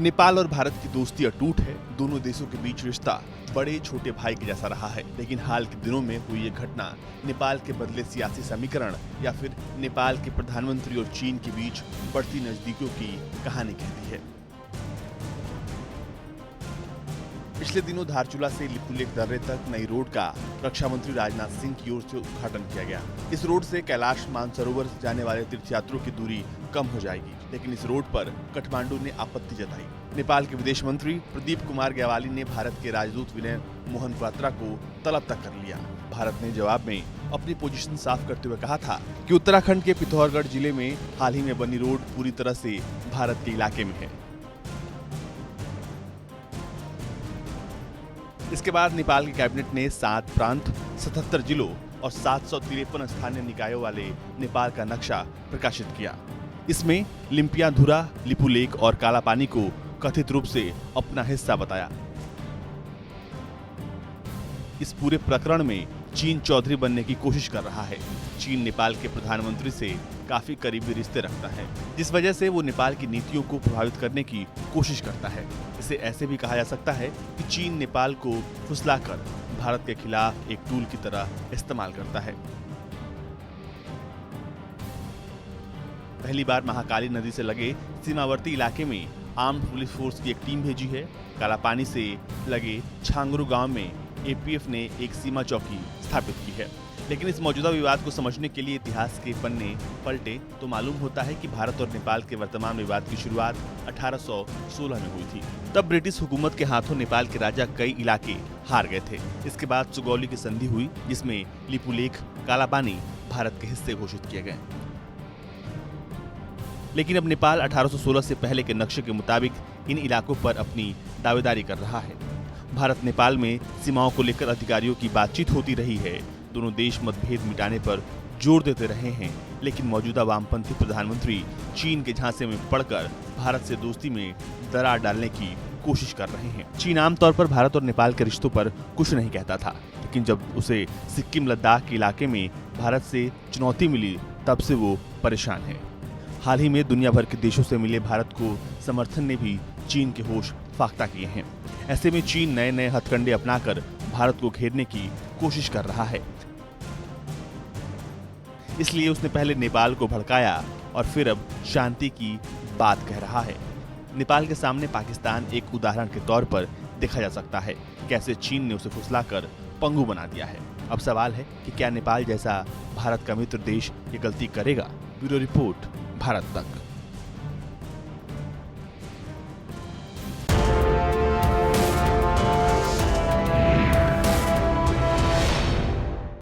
नेपाल और भारत की दोस्ती अटूट है। दोनों देशों के बीच रिश्ता बड़े छोटे भाई के जैसा रहा है, लेकिन हाल के दिनों में हुई ये घटना नेपाल के बदले सियासी समीकरण या फिर नेपाल के प्रधानमंत्री और चीन के बीच बढ़ती नजदीकियों की कहानी कहती है। पिछले दिनों धारचूला से लिपुलेख दर्रे तक नई रोड का रक्षा मंत्री राजनाथ सिंह की ओर से उद्घाटन किया गया। इस रोड से कैलाश मानसरोवर जाने वाले तीर्थयात्रियों की दूरी कम हो जाएगी, लेकिन इस रोड पर काठमांडू ने आपत्ति जताई। नेपाल के विदेश मंत्री प्रदीप कुमार ग्यावाली ने भारत के राजदूत विनय मोहन क्वात्रा को तलब तक कर लिया। भारत ने जवाब में अपनी पोजीशन साफ करते हुए कहा था कि उत्तराखंड के पिथौरागढ़ जिले में हाल ही में बनी रोड पूरी तरह से भारत के इलाके में है। इसके बाद नेपाल के कैबिनेट ने 7 प्रांत, 77 जिलों और 753 स्थानीय निकायों वाले नेपाल का नक्शा प्रकाशित किया। इसमें लिम्पियाधुरा, लिपुलेख और कालापानी को कथित रूप से अपना हिस्सा बताया। इस पूरे प्रकरण में चीन चौधरी बनने की कोशिश कर रहा है। चीन नेपाल के प्रधानमंत्री से काफी करीबी रिश्ते रखता है, जिस वजह से वो नेपाल की नीतियों को प्रभावित करने की कोशिश करता है। इसे ऐसे भी कहा जा सकता है कि चीन नेपाल को फुसलाकर भारत के खिलाफ एक टूल की तरह इस्तेमाल करता है। पहली बार महाकाली नदी से लगे सीमावर्ती इलाके में आर्म्ड पुलिस फोर्स की एक टीम भेजी है। कालापानी से लगे छांगरू गांव में एपीएफ ने एक सीमा चौकी स्थापित की है। लेकिन इस मौजूदा विवाद को समझने के लिए इतिहास के पन्ने पलटे तो मालूम होता है कि भारत और नेपाल के वर्तमान विवाद की शुरुआत 1816 में हुई थी। तब ब्रिटिश हुकूमत के हाथों नेपाल के राजा कई इलाके हार गए थे। इसके बाद सुगौली की संधि हुई, जिसमें लिपुलेख, कालापानी भारत के हिस्से घोषित किए गए। लेकिन अब नेपाल 1816 से पहले के नक्शे के मुताबिक इन इलाकों पर अपनी दावेदारी कर रहा है। भारत नेपाल में सीमाओं को लेकर अधिकारियों की बातचीत होती रही है। दोनों देश मतभेद मिटाने पर जोर देते रहे हैं, लेकिन मौजूदा वामपंथी प्रधानमंत्री चीन के झांसे में पड़कर भारत से दोस्ती में दरार डालने की कोशिश कर रहे हैं। चीन आमतौर पर भारत और नेपाल के रिश्तों पर कुछ नहीं कहता था, लेकिन जब उसे सिक्किम लद्दाख के इलाके में भारत से चुनौती मिली, तब से वो परेशान है। हाल ही में दुनिया भर के देशों से मिले भारत को समर्थन ने भी चीन के होश फाख्ता किए हैं। ऐसे में चीन नए नए हथकंडे अपनाकर भारत को घेरने की कोशिश कर रहा है। इसलिए उसने पहले नेपाल को भड़काया और फिर अब शांति की बात कह रहा है। नेपाल के सामने पाकिस्तान एक उदाहरण के तौर पर देखा जा सकता है, कैसे चीन ने उसे फुसलाकर पंगु बना दिया है। अब सवाल है कि क्या नेपाल जैसा भारत का मित्र देश ये गलती करेगा? ब्यूरो रिपोर्ट, भारत तक।